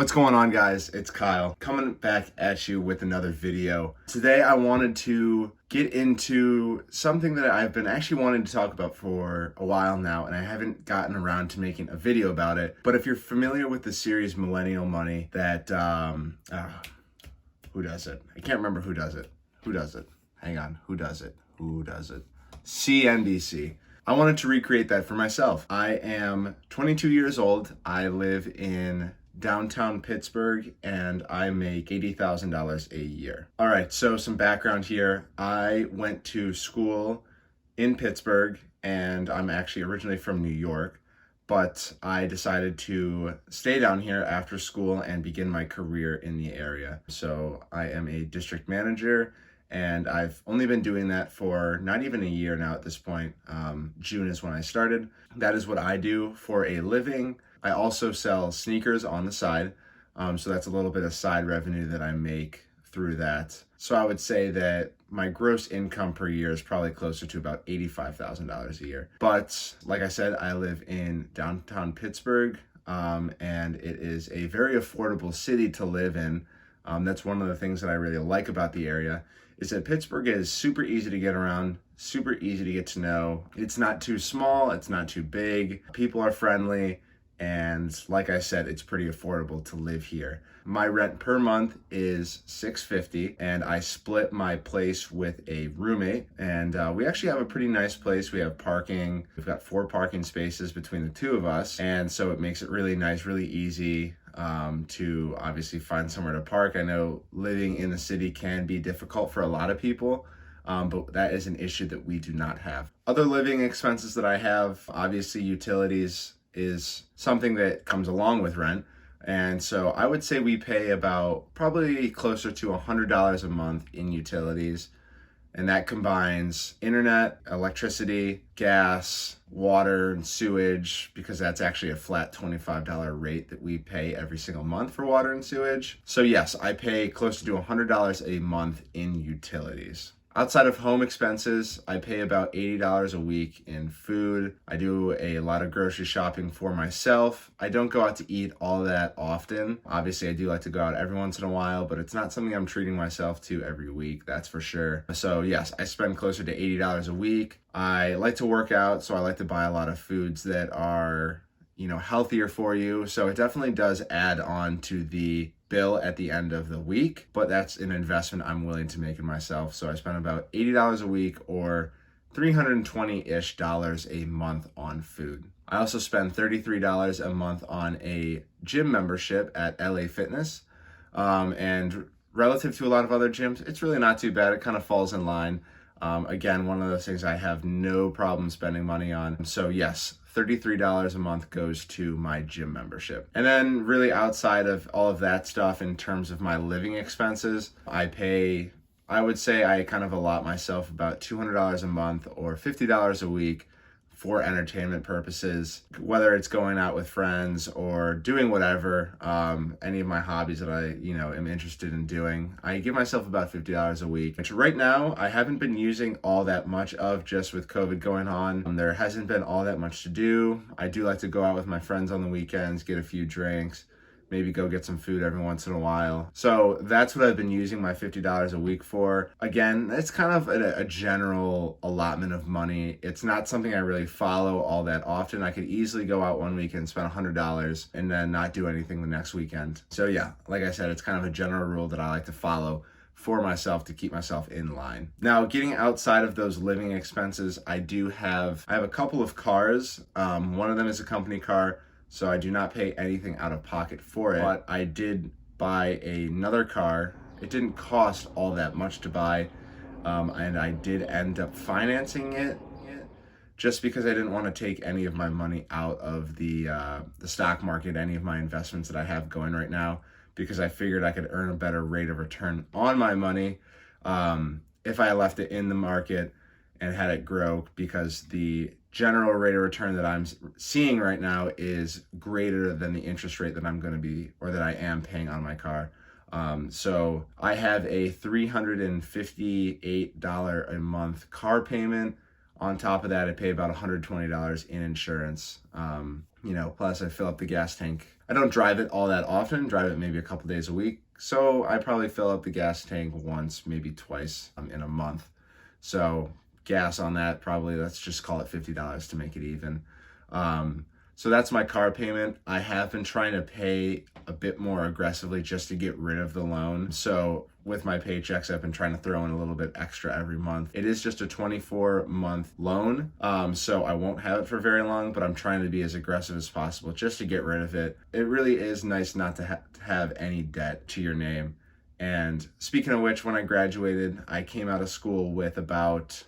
What's going on, guys? It's Kyle coming back at you with another video. Today I wanted to get into something that I've been actually wanting to talk about for a while now, and I haven't gotten around to making a video about it. But if you're familiar with the series Millenial Money, that who does it? I can't remember who does it. Who does it? Hang on. Who does it? CNBC. I wanted to recreate that for myself. I am 22 years old. I live in downtown Pittsburgh, and I make $80,000 a year. All right, so some background here. I went to school in Pittsburgh, and I'm actually originally from New York, but I decided to stay down here after school and begin my career in the area. So I am a district manager, and I've only been doing that for not even a year now at this point. June is when I started. That is what I do for a living. I also sell sneakers on the side, so that's a little bit of side revenue that I make through that. So I would say that my gross income per year is probably closer to about $85,000 a year. But like I said, I live in downtown Pittsburgh, and it is a very affordable city to live in. That's one of the things that I really like about the area, is that Pittsburgh is super easy to get around, super easy to get to know. It's not too small, it's not too big. People are friendly. And like I said, it's pretty affordable to live here. My rent per month is $650, and I split my place with a roommate. And we actually have a pretty nice place. We have parking. We've got 4 parking spaces between the two of us. And so it makes it really nice, really easy to obviously find somewhere to park. I know living in the city can be difficult for a lot of people. But that is an issue that we do not have. Other living expenses that I have, obviously utilities is something that comes along with rent. And so I would say we pay about probably closer to $100 a month in utilities. And that combines internet, electricity, gas, water, and sewage, because that's actually a flat $25 rate that we pay every single month for water and sewage. So yes, I pay closer to $100 a month in utilities. Outside of home expenses, I pay about $80 a week in food. I do a lot of grocery shopping for myself. I don't go out to eat all that often. Obviously, I do like to go out every once in a while, but it's not something I'm treating myself to every week, that's for sure. So yes, I spend closer to $80 a week. I like to work out, so I like to buy a lot of foods that are, healthier for you. So it definitely does add on to the bill at the end of the week, but that's an investment I'm willing to make in myself. So I spend about $80 a week, or $320-ish a month on food. I also spend $33 a month on a gym membership at LA Fitness. And relative to a lot of other gyms, it's really not too bad. It kind of falls in line. Again, one of those things I have no problem spending money on. So yes, $33 a month goes to my gym membership. And then really outside of all of that stuff, in terms of my living expenses, I would say I kind of allot myself about $200 a month or $50 a week for entertainment purposes, whether it's going out with friends or doing whatever, any of my hobbies that I, am interested in doing. I give myself about $50 a week, which right now I haven't been using all that much of, just with COVID going on. There hasn't been all that much to do. I do like to go out with my friends on the weekends, get a few drinks, maybe go get some food every once in a while. So that's what I've been using my $50 a week for. Again, it's kind of a general allotment of money. It's not something I really follow all that often. I could easily go out one weekend, spend $100, and then not do anything the next weekend. So yeah, like I said, it's kind of a general rule that I like to follow for myself to keep myself in line. Now, getting outside of those living expenses, I have a couple of cars. One of them is a company car, so I do not pay anything out of pocket for it. But I did buy another car. It didn't cost all that much to buy, and I did end up financing it just because I didn't want to take any of my money out of the stock market, any of my investments that I have going right now, because I figured I could earn a better rate of return on my money if I left it in the market and had it grow, because the general rate of return that I'm seeing right now is greater than the interest rate that I am paying on my car. So I have a $358 a month car payment. On top of that, I pay about $120 in insurance. Plus I fill up the gas tank I don't drive it all that often, drive it maybe a couple days a week. So I probably fill up the gas tank once, maybe twice in a month. So gas on that, probably, let's just call it $50 to make it even. So that's my car payment. I have been trying to pay a bit more aggressively just to get rid of the loan. So with my paychecks, I've been trying to throw in a little bit extra every month. It is just a 24-month loan, so I won't have it for very long, but I'm trying to be as aggressive as possible just to get rid of it. It really is nice not to have any debt to your name. And speaking of which, when I graduated, I came out of school with about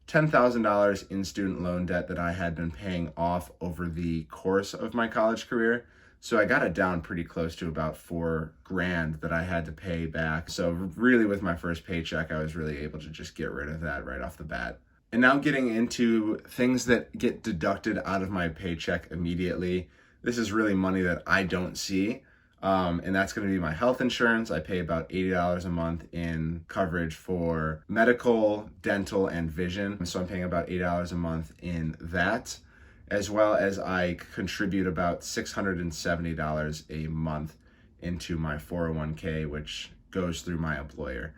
$10,000 in student loan debt that I had been paying off over the course of my college career. So I got it down pretty close to about $4,000 that I had to pay back. So really with my first paycheck, I was really able to just get rid of that right off the bat. And now getting into things that get deducted out of my paycheck immediately. This is really money that I don't see. And that's going to be my health insurance. I pay about $80 a month in coverage for medical, dental, and vision. So I'm paying about $8 a month in that, as well as I contribute about $670 a month into my 401k, which goes through my employer.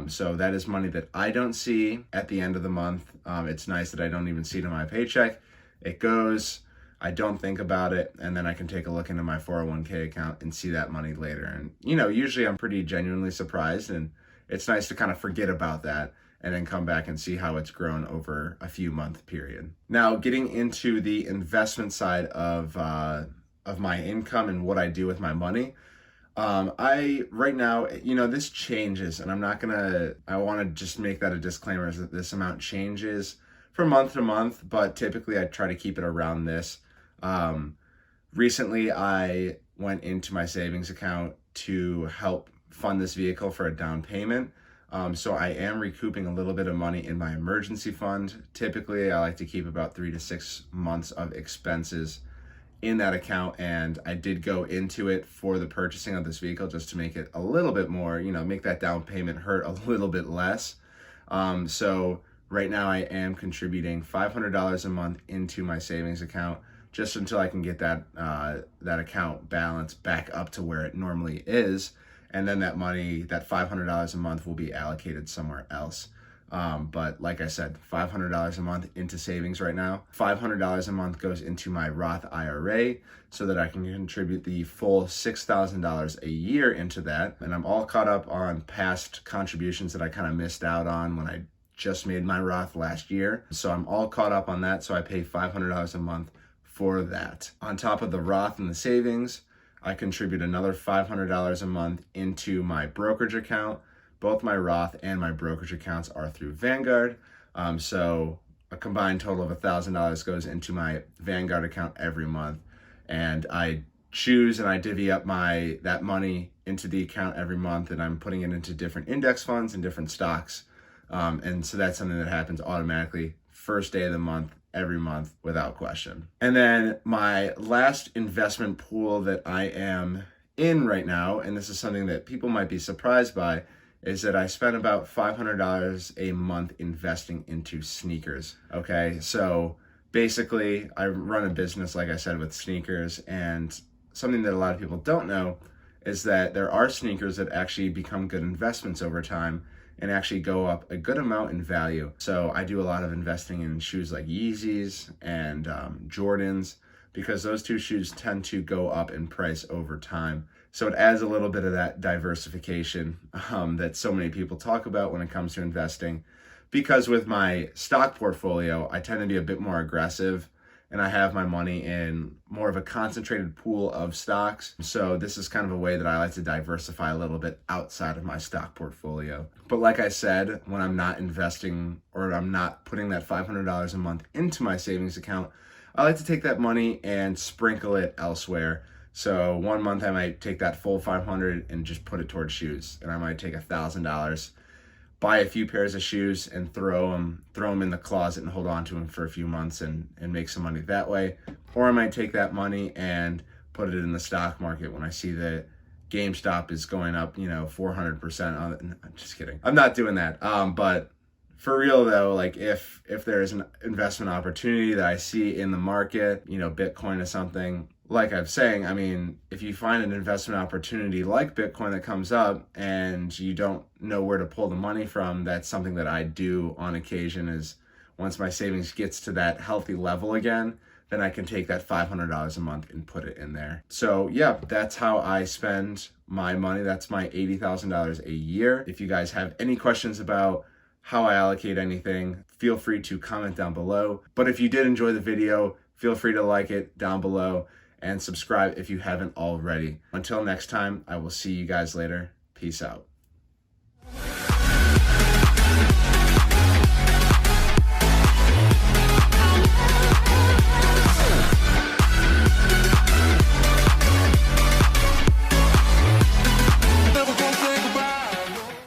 So that is money that I don't see at the end of the month. It's nice that I don't even see it in my paycheck. It goes, I don't think about it, and then I can take a look into my 401k account and see that money later. And, usually I'm pretty genuinely surprised, and it's nice to kind of forget about that and then come back and see how it's grown over a few month period. Now, getting into the investment side of my income and what I do with my money. Right now, this changes, and I want to just make that a disclaimer, is that this amount changes from month to month, but typically I try to keep it around this. Recently I went into my savings account to help fund this vehicle for a down payment. So I am recouping a little bit of money in my emergency fund. Typically I like to keep about 3 to 6 months of expenses in that account, and I did go into it for the purchasing of this vehicle just to make it a little bit more, make that down payment hurt a little bit less. So right now I am contributing $500 a month into my savings account just until I can get that account balance back up to where it normally is. And then that money, that $500 a month, will be allocated somewhere else. But like I said, $500 a month into savings right now. $500 a month goes into my Roth IRA so that I can contribute the full $6,000 a year into that. And I'm all caught up on past contributions that I kind of missed out on when I just made my Roth last year. So I'm all caught up on that. So I pay $500 a month for that. On top of the Roth and the savings, I contribute another $500 a month into my brokerage account. Both my Roth and my brokerage accounts are through Vanguard. So a combined total of $1,000 goes into my Vanguard account every month. And I choose and I divvy up that money into the account every month, and I'm putting it into different index funds and different stocks. And so that's something that happens automatically first day of the month, every month, without question. And then my last investment pool that I am in right now, and this is something that people might be surprised by, is that I spend about $500 a month investing into sneakers. Okay, so basically I run a business, like I said, with sneakers, and something that a lot of people don't know is that there are sneakers that actually become good investments over time and actually go up a good amount in value. So I do a lot of investing in shoes like Yeezys and Jordans, because those two shoes tend to go up in price over time. So it adds a little bit of that diversification that so many people talk about when it comes to investing. Because with my stock portfolio, I tend to be a bit more aggressive, and I have my money in more of a concentrated pool of stocks. So this is kind of a way that I like to diversify a little bit outside of my stock portfolio. But like I said, when I'm not investing or I'm not putting that $500 a month into my savings account, I like to take that money and sprinkle it elsewhere. So one month I might take that full $500 and just put it towards shoes. And I might take $1,000, buy a few pairs of shoes and throw them in the closet and hold on to them for a few months and make some money that way. Or I might take that money and put it in the stock market when I see that GameStop is going up, 400% on it. I'm just kidding. I'm not doing that. But For real though, like if there's an investment opportunity that I see in the market, Bitcoin is something, like I'm saying, I mean, if you find an investment opportunity like Bitcoin that comes up and you don't know where to pull the money from, that's something that I do on occasion. Is once my savings gets to that healthy level again, then I can take that $500 a month and put it in there. So yeah, that's how I spend my money. That's my $80,000 a year. If you guys have any questions about how I allocate anything, feel free to comment down below. But if you did enjoy the video, feel free to like it down below and subscribe if you haven't already. Until next time, I will see you guys later. Peace out.